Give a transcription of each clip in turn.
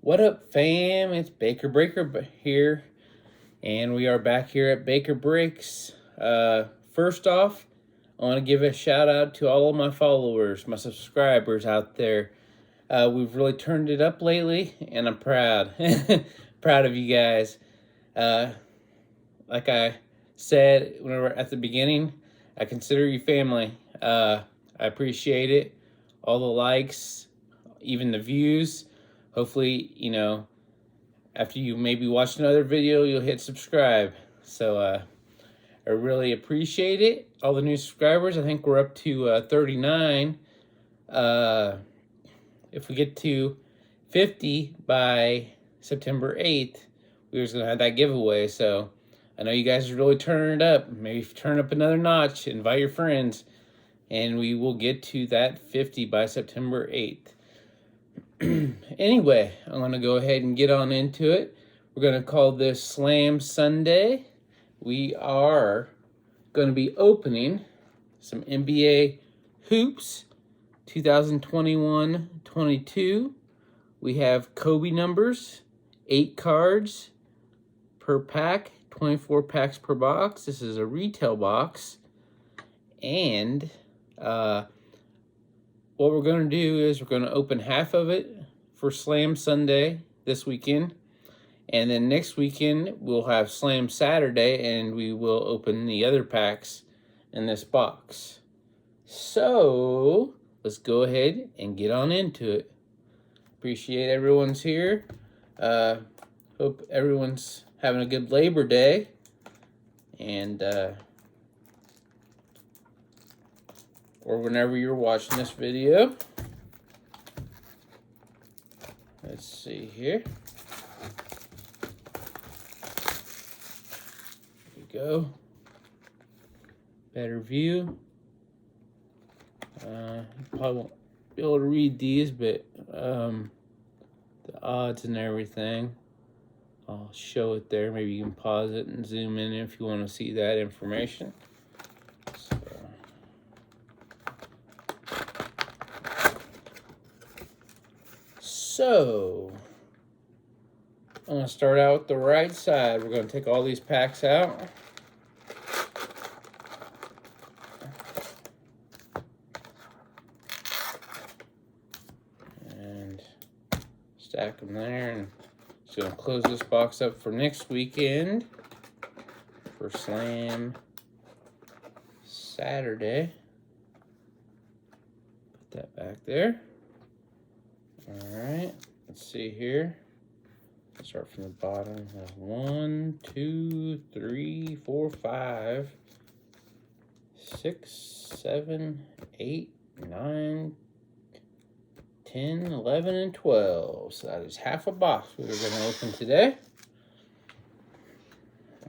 What up, fam? It's Baker Breaker here, and we are back here at Baker Breaks. First off, I want to give a shout out to all of my followers, my subscribers out there. We've really turned it up lately, and I'm proud. Proud of you guys. Like I said whenever at the beginning, I consider you family. I appreciate it. All the likes, even the views. Hopefully, after you maybe watch another video, you'll hit subscribe. So I really appreciate it. All the new subscribers, I think we're up to 39. If we get to 50 by September 8th, we're just going to have that giveaway. So I know you guys are really turning it up. Maybe turn up another notch, invite your friends, and we will get to that 50 by September 8th. Anyway, I'm going to go ahead and get on into it. We're going to call this Slam Sunday. We are going to be opening some NBA hoops, 2021-22. We have Kobe numbers, 8 cards per pack, 24 packs per box. This is a retail box. And what we're going to do is we're going to open half of it for Slam Sunday this weekend. And then next weekend, we'll have Slam Saturday, and we will open the other packs in this box. So let's go ahead and get on into it. Appreciate everyone's here. Hope everyone's having a good Labor Day. And or whenever you're watching this video. Let's see here. There we go. Better view. You probably won't be able to read these, but the odds and everything, I'll show it there. Maybe you can pause it and zoom in if you want to see that information. So, I'm going to start out with the right side. We're going to take all these packs out. And stack them there. And just going to close this box up for next weekend for Slam Saturday. Put that back there. Alright, let's see here. Start from the bottom. 1, 2, 3, 4, 5, 6, 7, 8, 9, 10, 11, and 12. So that is half a box we are going to open today.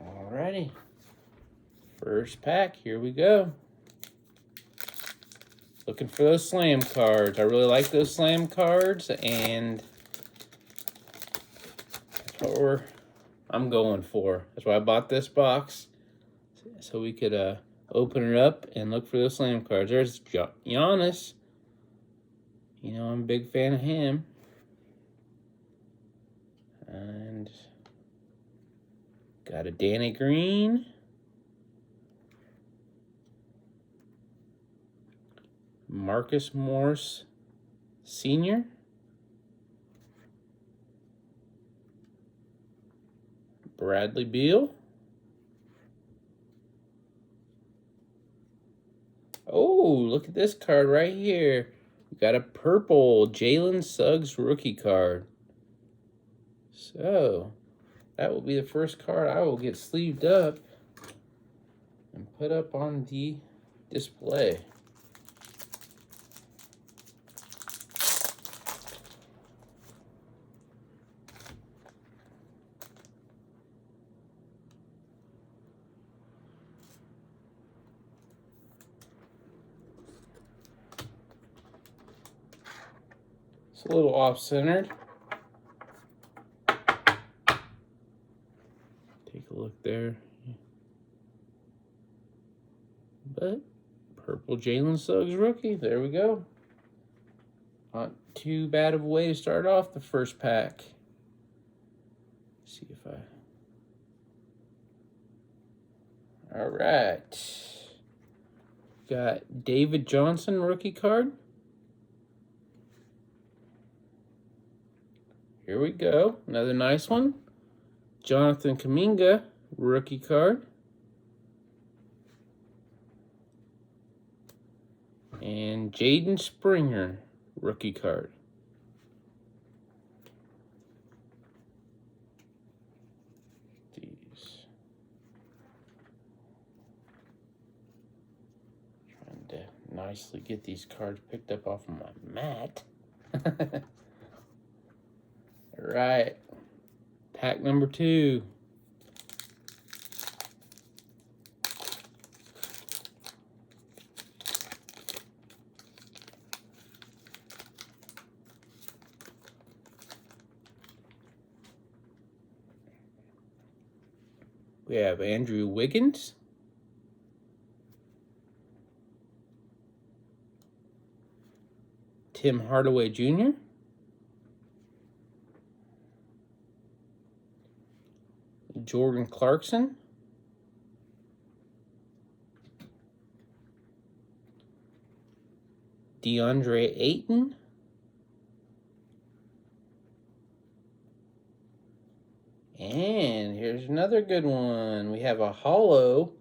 Alrighty. First pack, here we go. Looking for those Slam cards. I really like those Slam cards, and that's what I'm going for. That's why I bought this box, so we could open it up and look for those Slam cards. There's Giannis. I'm a big fan of him. And got a Danny Green. Marcus Morris Sr. Bradley Beal. Oh, look at this card right here. We got a purple Jalen Suggs rookie card. So, that will be the first card I will get sleeved up and put up on the display. It's a little off-centered. Take a look there. But purple Jalen Suggs rookie. There we go. Not too bad of a way to start off the first pack. See if I... All right. Got David Johnson rookie card. Here we go. Another nice one. Jonathan Kuminga rookie card. And Jaden Springer rookie card. These. Trying to nicely get these cards picked up off of my mat. All right. Pack number 2. We have Andrew Wiggins. Tim Hardaway Jr. Jordan Clarkson. DeAndre Ayton. And here's another good one. We have a holo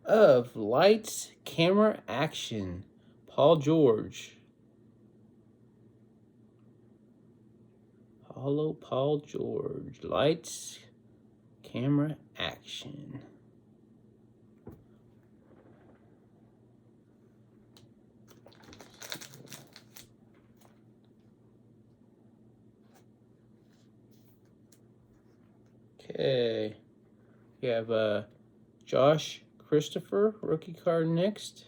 of Lights, Camera, Action. Paul George. Holo Paul George. Lights, Camera, Action. Okay, we have Josh Christopher rookie card next.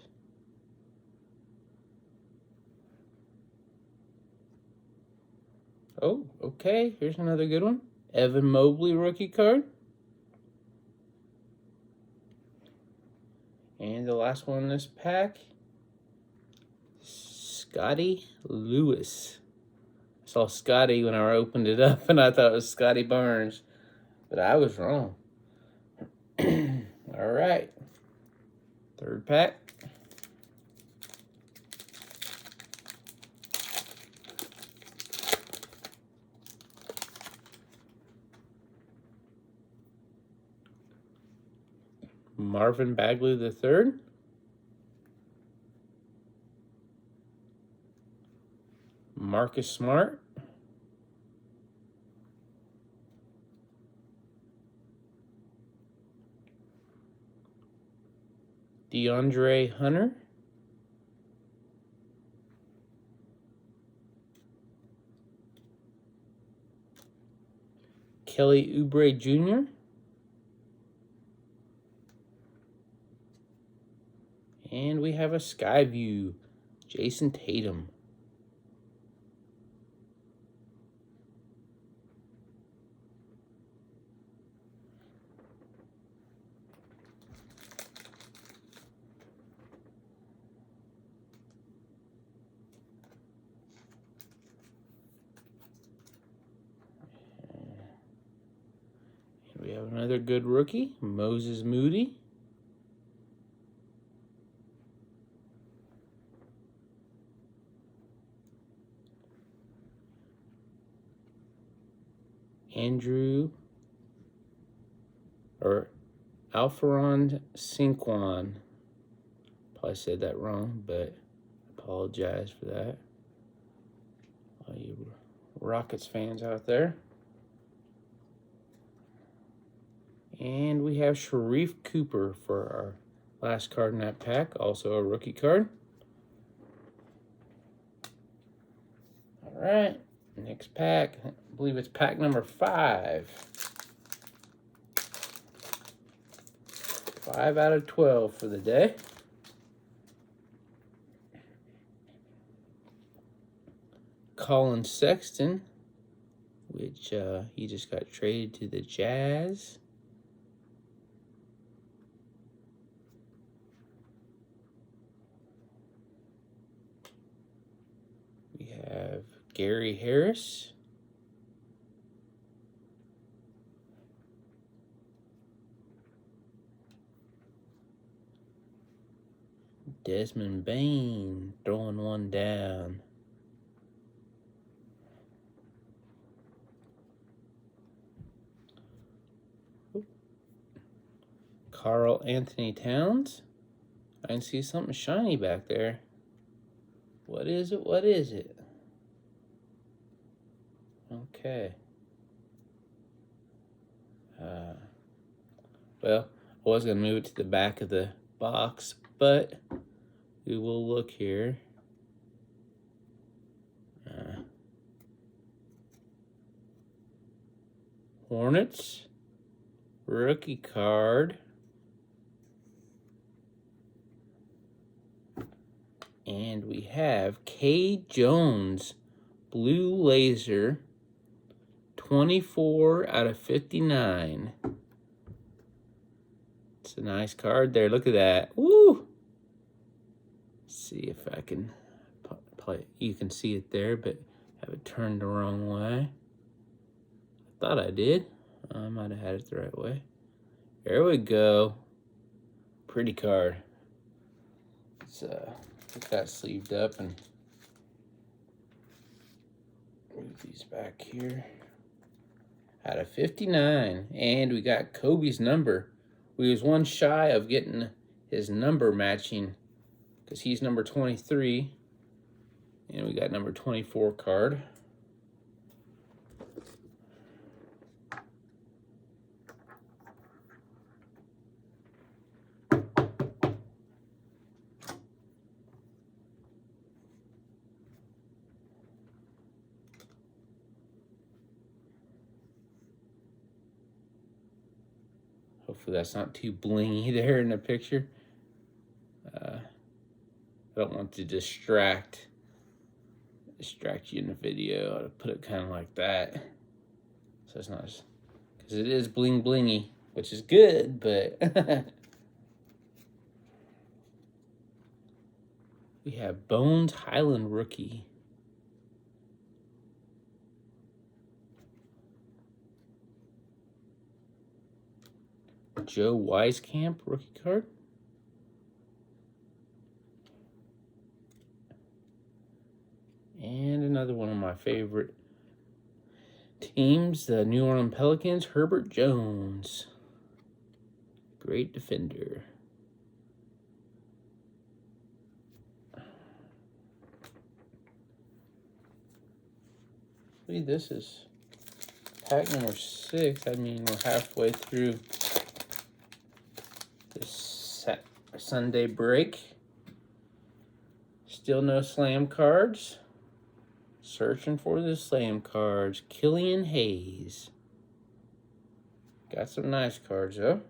Oh, okay, here's another good one. Evan Mobley rookie card. And the last one in this pack, Scotty Lewis. I saw Scotty when I opened it up and I thought it was Scotty Barnes. But I was wrong. All right. Third pack. Marvin Bagley III. Marcus Smart. DeAndre Hunter. Kelly Oubre Jr. And we have a Skyview, Jason Tatum. We have another good rookie, Moses Moody. Alfaron Sinquan. Probably said that wrong, but apologize for that. All you Rockets fans out there. And we have Sharif Cooper for our last card in that pack, also a rookie card. All right, next pack. I believe it's pack number 5. 5 out of 12 for the day. Colin Sexton, which he just got traded to the Jazz. We have Gary Harris. Desmond Bain throwing one down. Carl Anthony Towns. I can see something shiny back there. What is it? What is it? Okay. Well, I was going to move it to the back of the box, but we will look here. Hornets. Rookie card. And we have K. Jones, Blue Laser, 24 out of 59. It's a nice card there. Look at that. Woo! Let's see if I can play. You can see it there, but have it turned the wrong way. I thought I did. I might have had it the right way. There we go. Pretty card. Let's get that sleeved up and move these back here. Out of 59, and we got Kobe's number. We was one shy of getting his number matching because he's number 23, and we got number 24 card. Hopefully that's not too blingy there in the picture. I don't want to distract you in the video. I'll put it kind of like that. So it's not, because it is bling blingy, which is good, but we have Bones Highland rookie. Joe Wieskamp rookie card. And another one of my favorite teams, the New Orleans Pelicans, Herbert Jones. Great defender. See, this is pack number 6. I mean, we're halfway through this Sunday break. Still no slam cards. Searching for the slam cards. Killian Hayes. Got some nice cards, though.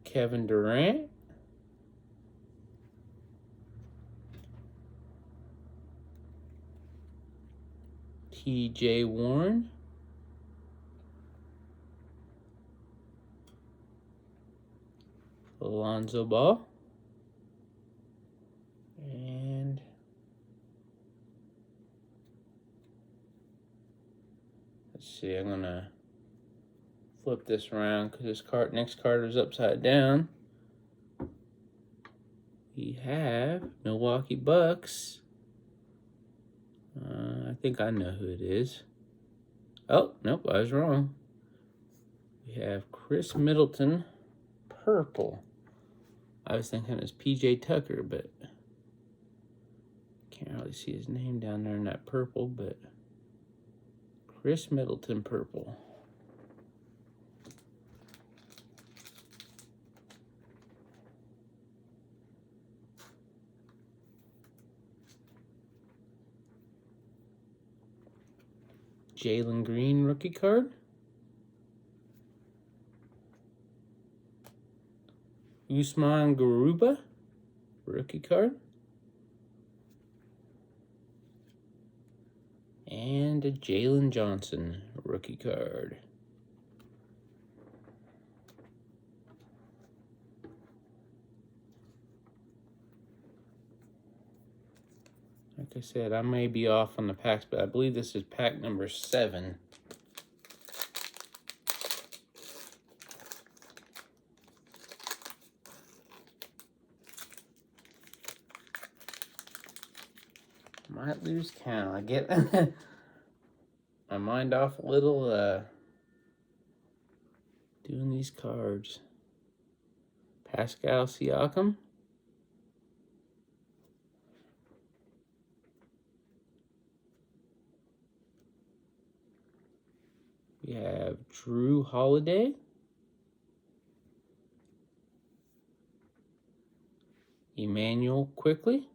Kevin Durant. T.J. Warren. Alonzo Ball. And let's see, I'm gonna flip this around because this next card is upside down. We have Milwaukee Bucks. I think I know who it is. Oh, nope, I was wrong. We have Chris Middleton, purple. I was thinking it was P.J. Tucker, but can't really see his name down there in that purple, but Chris Middleton, purple. Jalen Green rookie card. Usman Garuba rookie card. And a Jalen Johnson rookie card. Like I said, I may be off on the packs, but I believe this is pack number 7. might lose count. I get my mind off a little doing these cards. Pascal Siakam. We have Drew Holiday. Emmanuel Quickly.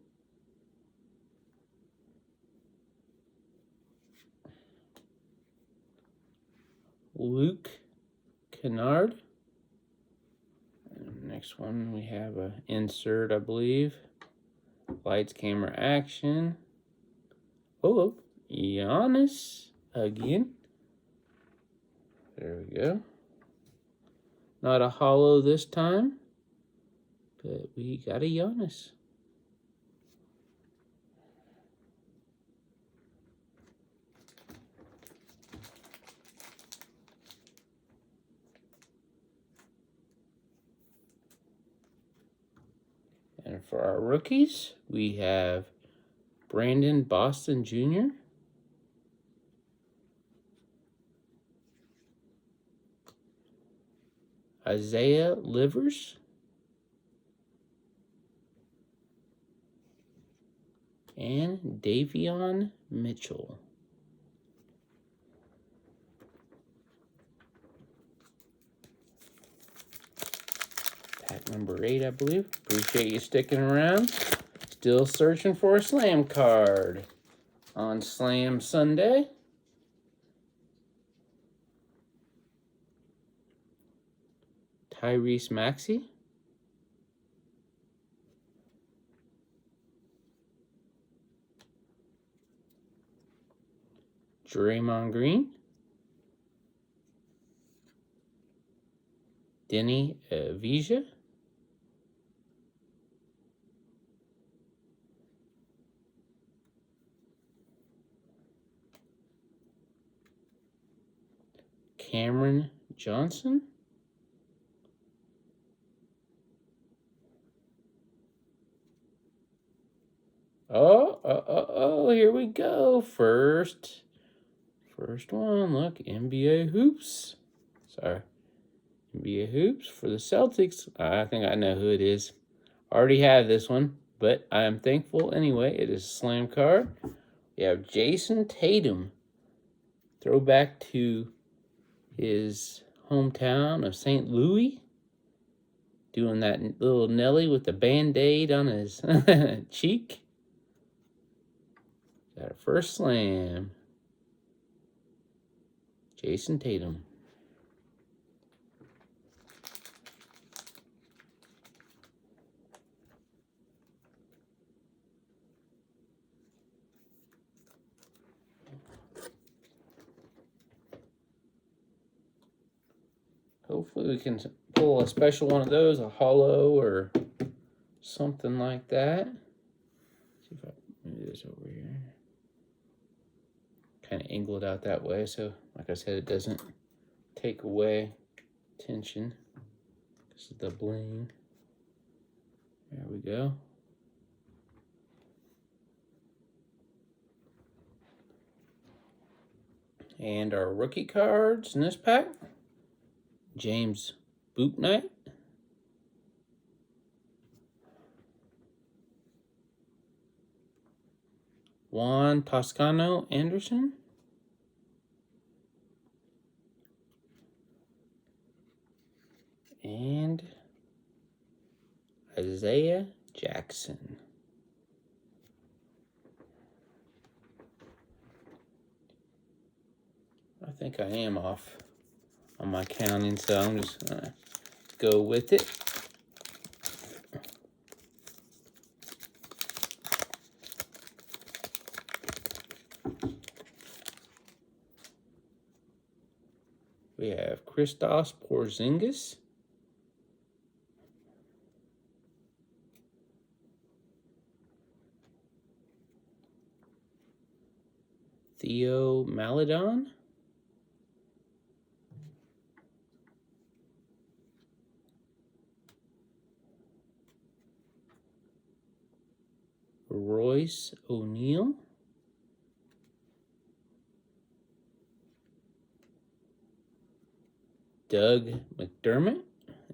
Luke Kennard. And next one we have a insert, I believe. Lights, camera, action. Oh, Giannis again. There we go. Not a hollow this time, but we got a Giannis. And for our rookies, we have Brandon Boston Jr., Isaiah Livers, and Davion Mitchell. Pack number 8, I believe. Appreciate you sticking around. Still searching for a Slam card on Slam Sunday. Tyrese Maxey. Draymond Green. Denny Avija. Cameron Johnson. Oh, here we go. First one, look, NBA Hoops. Sorry. NBA Hoops for the Celtics. I think I know who it is. Already have this one, but I am thankful anyway. It is a Slam card. We have Jason Tatum. Throwback to his hometown of St. Louis. Doing that little Nelly with the Band-Aid on his cheek. Got our first Slam. Jason Tatum. Hopefully we can pull a special one of those, a hollow or something like that. See if I move this over here. Kind of angle it out that way, so like I said, it doesn't take away tension. This is the bling. There we go. And our rookie cards in this pack. James Bouknight. Juan Toscano Anderson. And Isaiah Jackson. I think I am off on my counting, so I'm just going to go with it. We have Kristaps Porzingis. Theo Maledon. Royce O'Neal. Doug McDermott.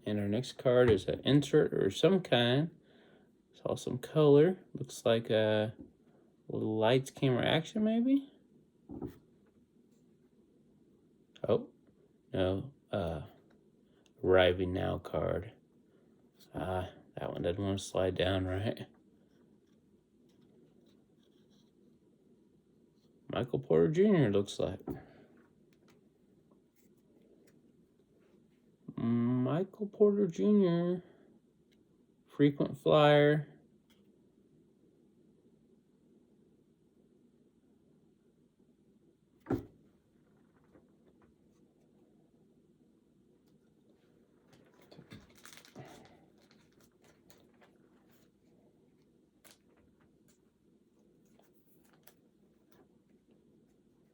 And our next card is an insert or some kind. Saw some color. Looks like a lights, camera, action, maybe? Oh, no. Arriving now card. That one doesn't want to slide down right. Michael Porter Jr. looks like. Michael Porter Jr. Frequent flyer.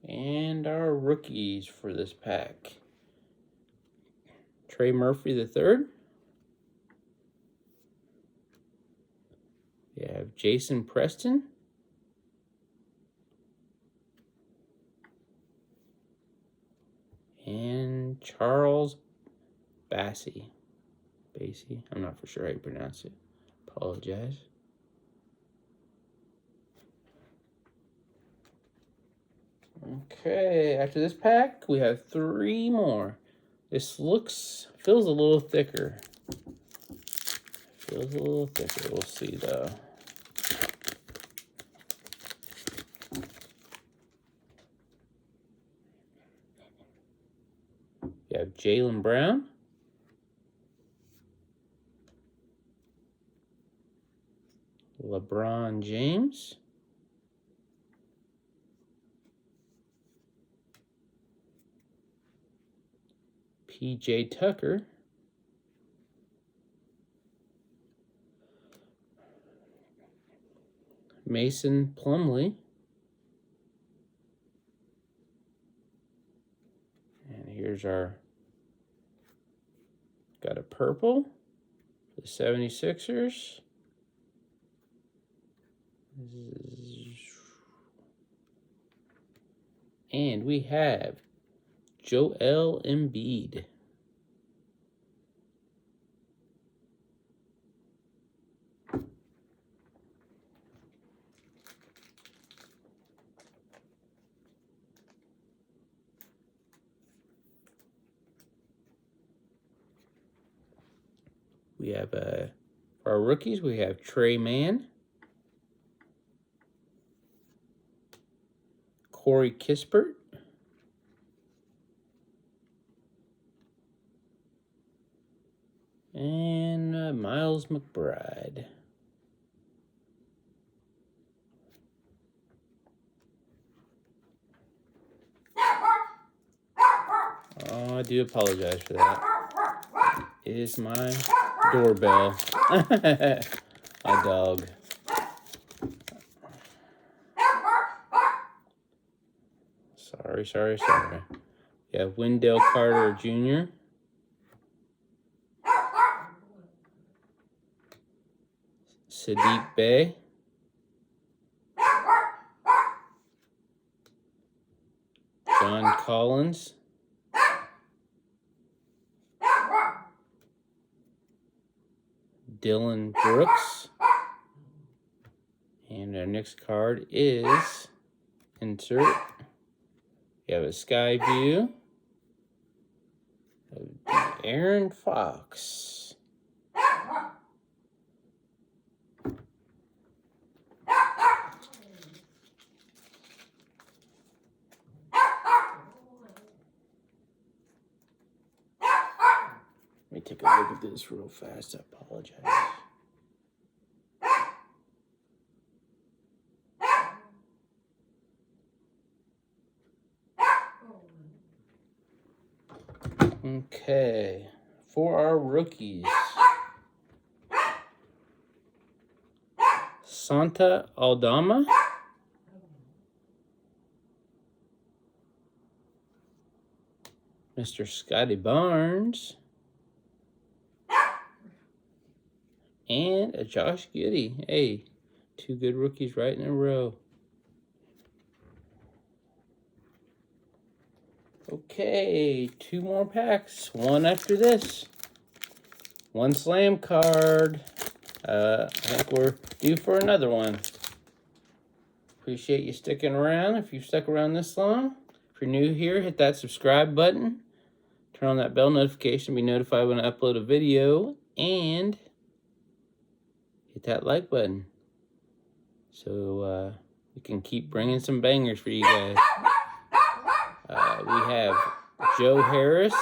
And our rookies for this pack. Trey Murphy III. We have Jason Preston. And Charles Bassey. I'm not for sure how you pronounce it. Apologize. Okay, after this pack, we have 3 more. This feels a little thicker. We'll see though. You have Jaylen Brown. LeBron James. P.J. Tucker. Mason Plumlee. And here's got a purple for the 76ers. And we have Joel Embiid. We have, for our rookies, we have Trey Mann, Corey Kispert, and Miles McBride. Oh, I do apologize for that. It is my doorbell. My dog. Sorry. You have Wendell Carter Jr. Sadiq Bey. John Collins. Dylan Brooks. And our next card is insert. You have a sky view of Aaron Fox. Let me take a look at this real fast. I apologize. Okay, for our rookies, Santa Aldama, Mr. Scotty Barnes, and a Josh Giddey. Hey, 2 good rookies right in a row. Okay, 2 more packs, one after this. 1 slam card. I think we're due for another one. Appreciate you sticking around. If you've stuck around this long, if you're new here, hit that subscribe button. Turn on that bell notification to be notified when I upload a video. And hit that like button. So we can keep bringing some bangers for you guys. We have Joe Harris.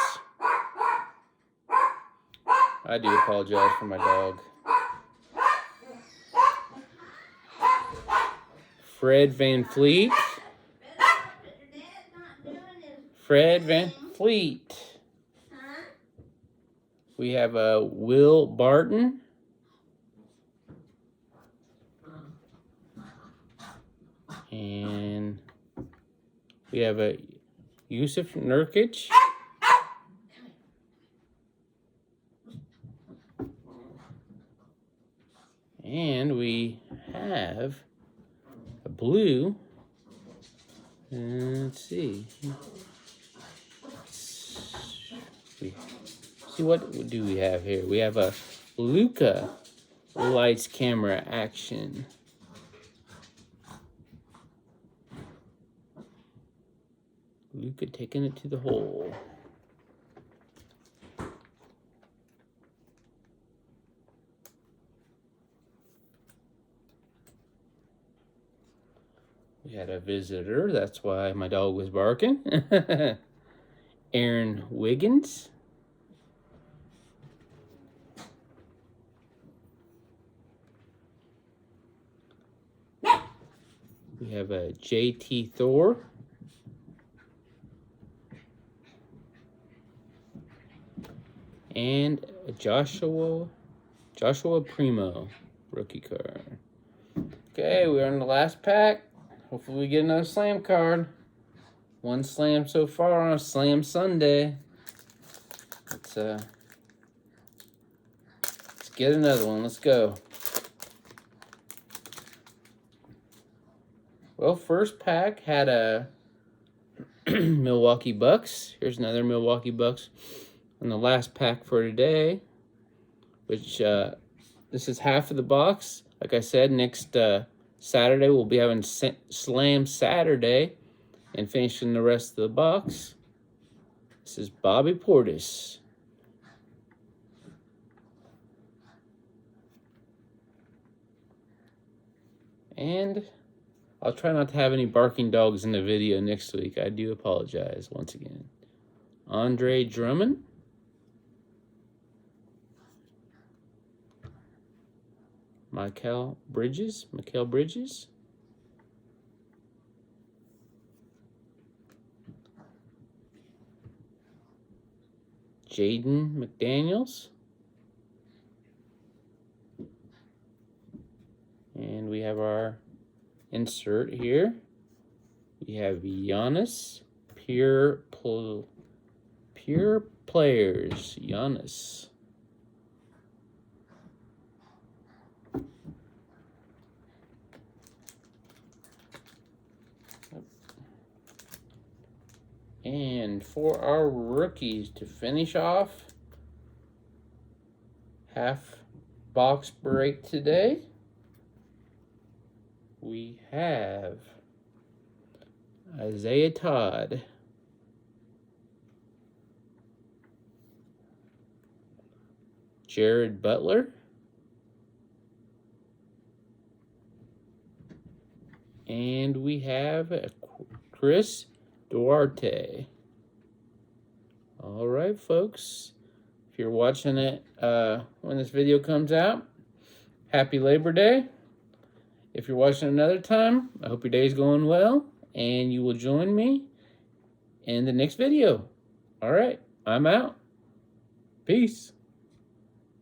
I do apologize for my dog. Fred Van Fleet. Fred Van Fleet. We have Will Barton. And we have a Yusuf Nurkic. And we have a blue. Let's see. See what do we have here? We have a Luka Lights Camera Action. Luka taking it to the hole. We had a visitor, that's why my dog was barking. Aaron Wiggins. We have a JT Thor. And a Joshua Primo rookie card. Okay, we're in the last pack. Hopefully we get another slam card. 1 slam so far on a Slam Sunday. Let's get another one. Let's go. Well, first pack had a Milwaukee Bucks. Here's another Milwaukee Bucks. And the last pack for today, which this is half of the box. Like I said, next Saturday we'll be having Slam Saturday and finishing the rest of the box. This is Bobby Portis. And I'll try not to have any barking dogs in the video next week. I do apologize once again. Andre Drummond. Mikal Bridges. Jaden McDaniels. And we have our insert here. We have Giannis. Pure Players. Giannis. And for our rookies to finish off, half box break today, we have Isaiah Todd, Jared Butler, and we have Chris Duarte. All right, folks. If you're watching it when this video comes out, happy Labor Day. If you're watching another time, I hope your day's going well, and you will join me in the next video. All right, I'm out. Peace.